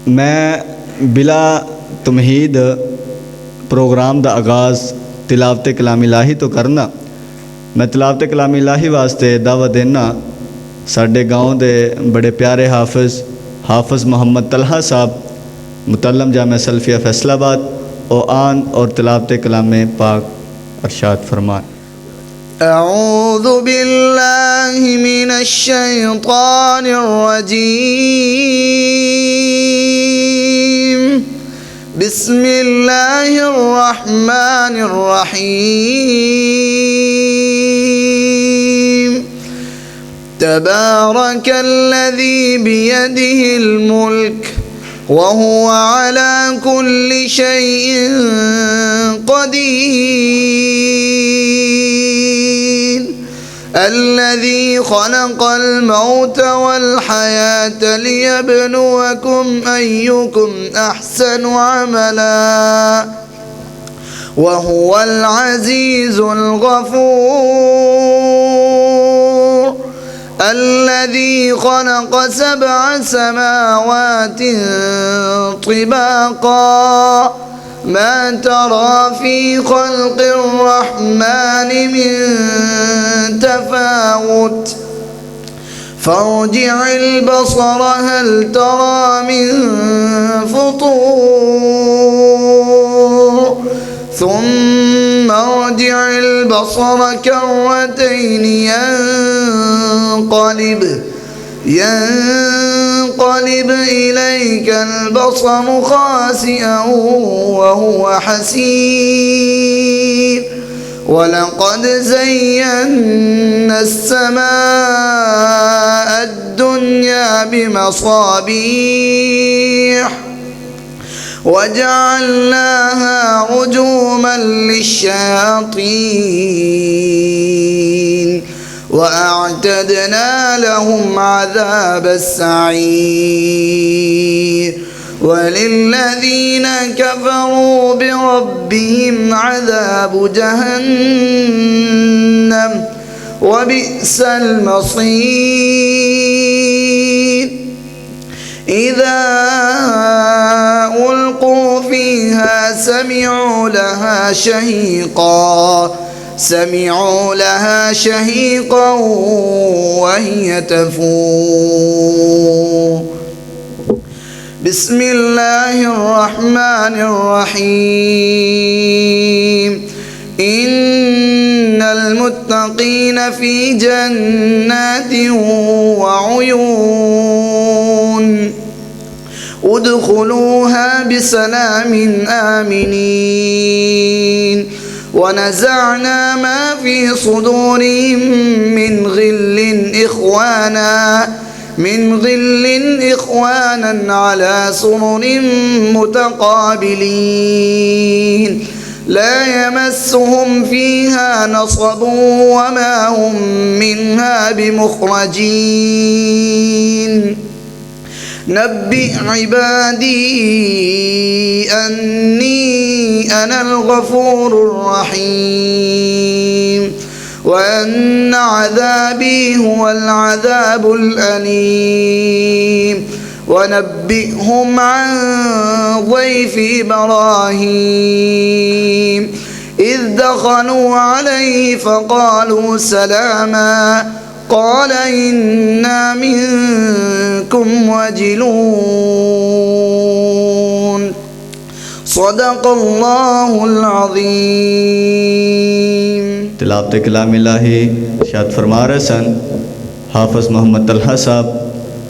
मैं बिला तमहीद प्रोग्राम का आगाज़ तिलावत कलाम इलाही तो करना। मैं तिलावत कलाम इलाही वास्ते दावत देना साडे गाँव के बड़े प्यारे हाफिज़ मोहम्मद तलहा साहब मुतल्लम जामिया सल्फिया फैसलाबाद ओ आन और तिलावत कलाम पाक अरशाद फरमान। अऊज़ु बिल्लाहि मिनश शैतानिर रजीम। बिस्मिल्लाहिर रहमानिर रहीम। तबारकल्लज़ी बियदिहिल मुल्क वहुव अला कुल्लि शैइन क़दीर। अल्लज़ी खलक़ल मौत वल हयात लियब्लुवकुम अय्युकुम अहसनु अमला वहुवल अज़ीज़ुल गफ़ूर। अल्लज़ी खलक़ सबअ समावातिन तिबाक़ा मा तरा फ़ी ख़ल्क़िर रहमानि मिन तफ़ावुत फ़र्जि'ल बसर हल तरा मिन फ़ुतूर ثم ارجع البصر كرتين ينقلب إليك البصر خاسئا وهو حسير ولقد زينا السماء الدنيا بمصابيح وجعلناها رجوما للشياطين وأعتدنا لهم عذاب السعير وللذين كفروا بربهم عذاب جهنم وبئس المصير إذا ألقوا فيها سمعوا لها شهيقا وهي تفور. بسم الله الرحمن الرحيم. إن المتقين في جنات وعيون ادخلوها بسلام آمنين ونزعنا ما في صدورهم من غل إخوانا على سرر متقابلين لا يمسهم فيها نصب وما هم منها بمخرجين. نبئ عبادي أني أنا الغفور الرحيم وأن عذابي هو العذاب الأليم. ونبئهم عن ضيف إبراهيم إذ دخلوا عليه فقالوا سلاما قال إنا منكم وجلون. صدق الله العظيم. तिलावत कलाम इलाही इरशाद फरमा रहे सन हाफिज़ मोहम्मद तलहा साहब